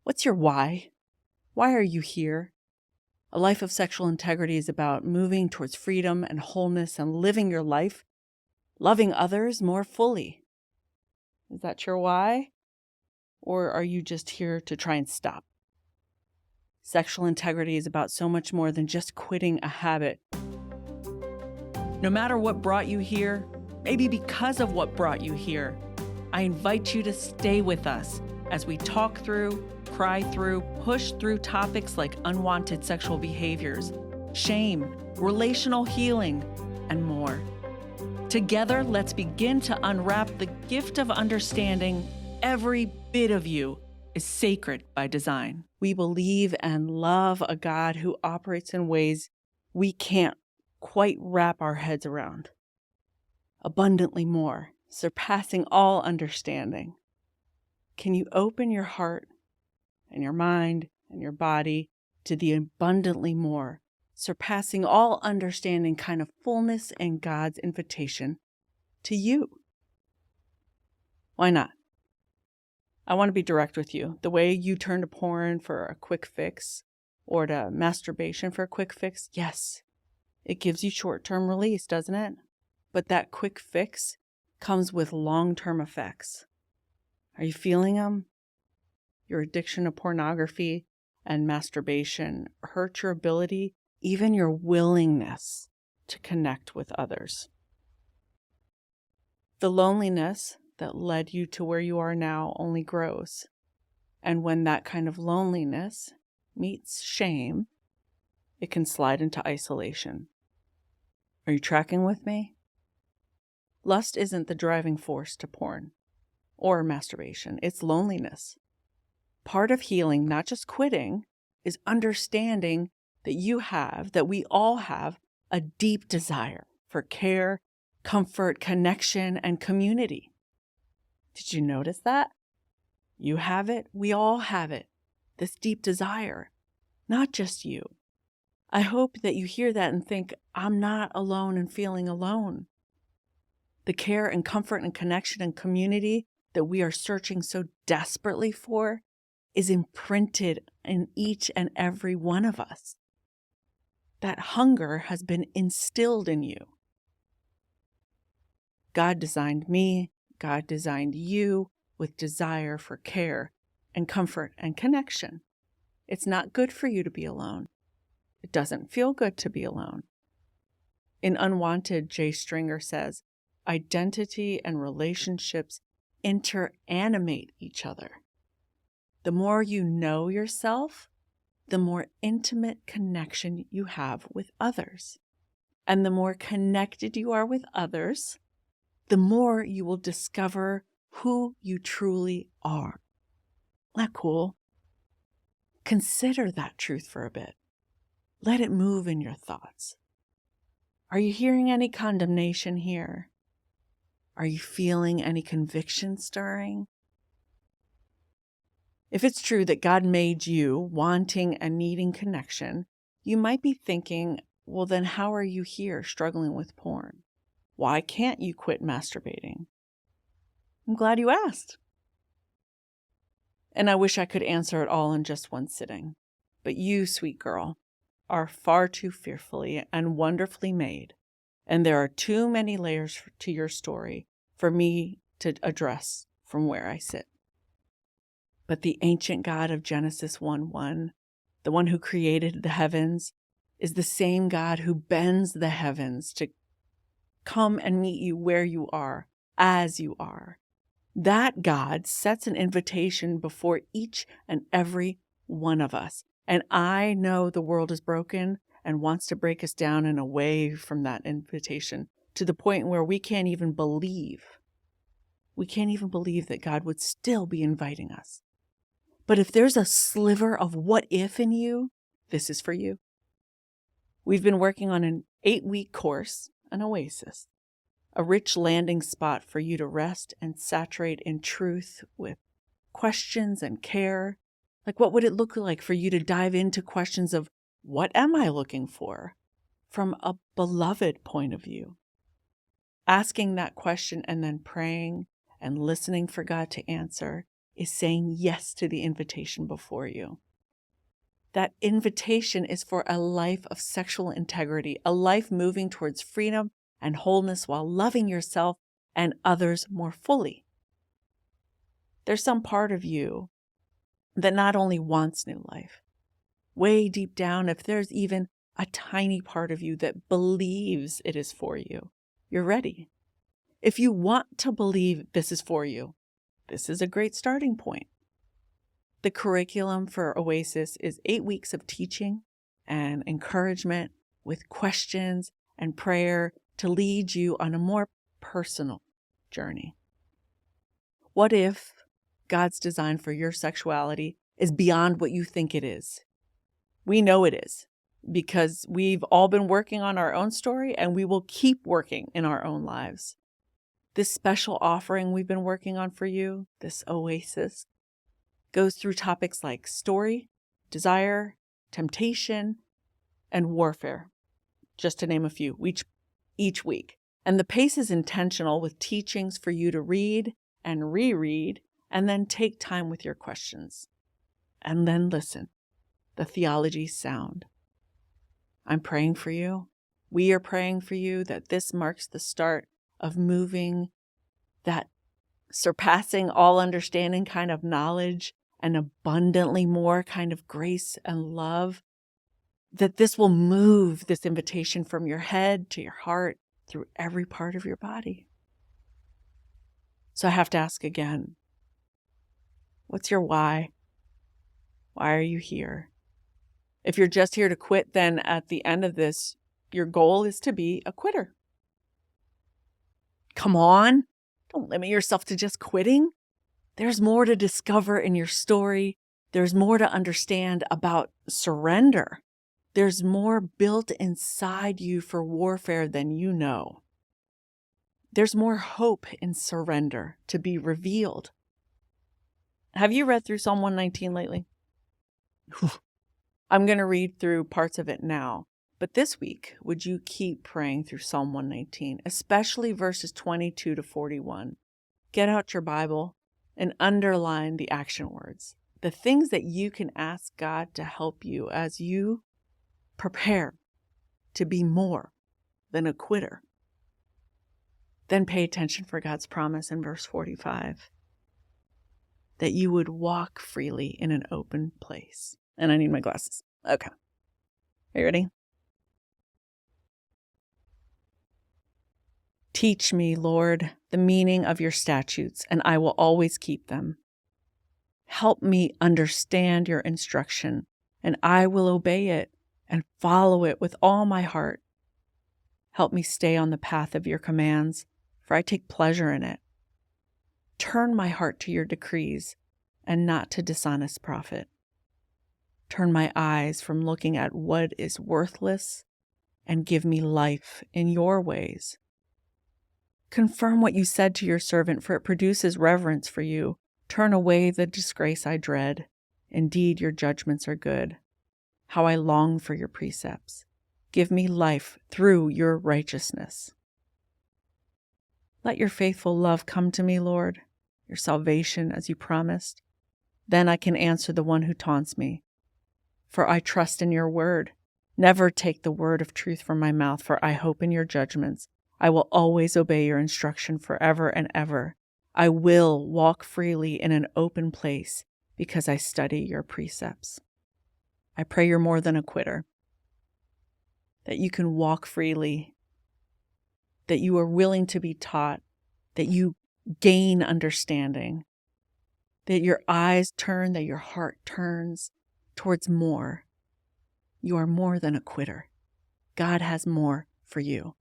What's your why? Why are you here? A life of sexual integrity is about moving towards freedom and wholeness and living your life, loving others more fully. Is that your why? Or are you just here to try and stop? Sexual integrity is about so much more than just quitting a habit. No matter what brought you here, maybe because of what brought you here, I invite you to stay with us as we talk through, cry through, push through topics like unwanted sexual behaviors, shame, relational healing, and more. Together, let's begin to unwrap the gift of understanding every bit of you is sacred by design. We believe and love a God who operates in ways we can't quite wrap our heads around. Abundantly more, surpassing all understanding. Can you open your heart and your mind and your body to the abundantly more, surpassing all understanding kind of fullness and God's invitation to you? Why not? I want to be direct with you. The way you turn to porn for a quick fix or to masturbation for a quick fix, yes, it gives you short-term release, doesn't it? But that quick fix comes with long-term effects. Are you feeling them? Your addiction to pornography and masturbation hurt your ability, even your willingness to connect with others. The loneliness that led you to where you are now only grows. And when that kind of loneliness meets shame, it can slide into isolation. Are you tracking with me? Lust isn't the driving force to porn or masturbation. It's loneliness. Part of healing, not just quitting, is understanding that we all have a deep desire for care, comfort, connection, and community. Did you notice that? You have it. We all have it. This deep desire, not just you. I hope that you hear that and think, I'm not alone in feeling alone. The care and comfort and connection and community that we are searching so desperately for is imprinted in each and every one of us. That hunger has been instilled in you. God designed me, God designed you with desire for care and comfort and connection. It's not good for you to be alone. It doesn't feel good to be alone. In Unwanted, Jay Stringer says, identity and relationships interanimate each other. The more you know yourself, the more intimate connection you have with others. And the more connected you are with others, the more you will discover who you truly are. Isn't that cool? Consider that truth for a bit. Let it move in your thoughts. Are you hearing any condemnation here? Are you feeling any conviction stirring? If it's true that God made you wanting and needing connection, you might be thinking, well, then how are you here struggling with porn? Why can't you quit masturbating? I'm glad you asked. And I wish I could answer it all in just one sitting. But you, sweet girl, are far too fearfully and wonderfully made. And there are too many layers to your story for me to address from where I sit. But the ancient God of Genesis 1:1, the one who created the heavens, is the same God who bends the heavens to come and meet you where you are, as you are. That God sets an invitation before each and every one of us. And I know the world is broken and wants to break us down and away from that invitation to the point where we can't even believe. We can't even believe that God would still be inviting us. But if there's a sliver of what if in you, this is for you. We've been working on an 8-week course, an oasis, a rich landing spot for you to rest and saturate in truth with questions and care. Like, what would it look like for you to dive into questions of, what am I looking for? From a beloved point of view. Asking that question and then praying and listening for God to answer is saying yes to the invitation before you. That invitation is for a life of sexual integrity, a life moving towards freedom and wholeness while loving yourself and others more fully. There's some part of you that not only wants new life, way deep down, if there's even a tiny part of you that believes it is for you, you're ready. If you want to believe this is for you, this is a great starting point. The curriculum for Oasis is 8 weeks of teaching and encouragement with questions and prayer to lead you on a more personal journey. What if God's design for your sexuality is beyond what you think it is? We know it is because we've all been working on our own story and we will keep working in our own lives. This special offering we've been working on for you, this Oasis, goes through topics like story, desire, temptation, and warfare, just to name a few, each week. And the pace is intentional with teachings for you to read and reread, and then take time with your questions. And then listen. The theology's sound. I'm praying for you. We are praying for you that this marks the start of moving that surpassing all understanding kind of knowledge and abundantly more kind of grace and love, that this will move this invitation from your head to your heart through every part of your body. So I have to ask again, what's your why? Why are you here? If you're just here to quit, then at the end of this, your goal is to be a quitter. Come on, don't limit yourself to just quitting. There's more to discover in your story. There's more to understand about surrender. There's more built inside you for warfare than you know. There's more hope in surrender to be revealed. Have you read through Psalm 119 lately? I'm going to read through parts of it now. But this week, would you keep praying through Psalm 119, especially verses 22 to 41? Get out your Bible and underline the action words, the things that you can ask God to help you as you prepare to be more than a quitter. Then pay attention for God's promise in verse 45, that you would walk freely in an open place. And I need my glasses. Okay. Are you ready? Teach me, Lord, the meaning of your statutes, and I will always keep them. Help me understand your instruction, and I will obey it and follow it with all my heart. Help me stay on the path of your commands, for I take pleasure in it. Turn my heart to your decrees and not to dishonest profit. Turn my eyes from looking at what is worthless and give me life in your ways. Confirm what you said to your servant, for it produces reverence for you. Turn away the disgrace I dread. Indeed, your judgments are good. How I long for your precepts. Give me life through your righteousness. Let your faithful love come to me, Lord, your salvation as you promised. Then I can answer the one who taunts me. For I trust in your word. Never take the word of truth from my mouth, for I hope in your judgments. I will always obey your instruction forever and ever. I will walk freely in an open place because I study your precepts. I pray you're more than a quitter, that you can walk freely, that you are willing to be taught, that you gain understanding, that your eyes turn, that your heart turns towards more. You are more than a quitter. God has more for you.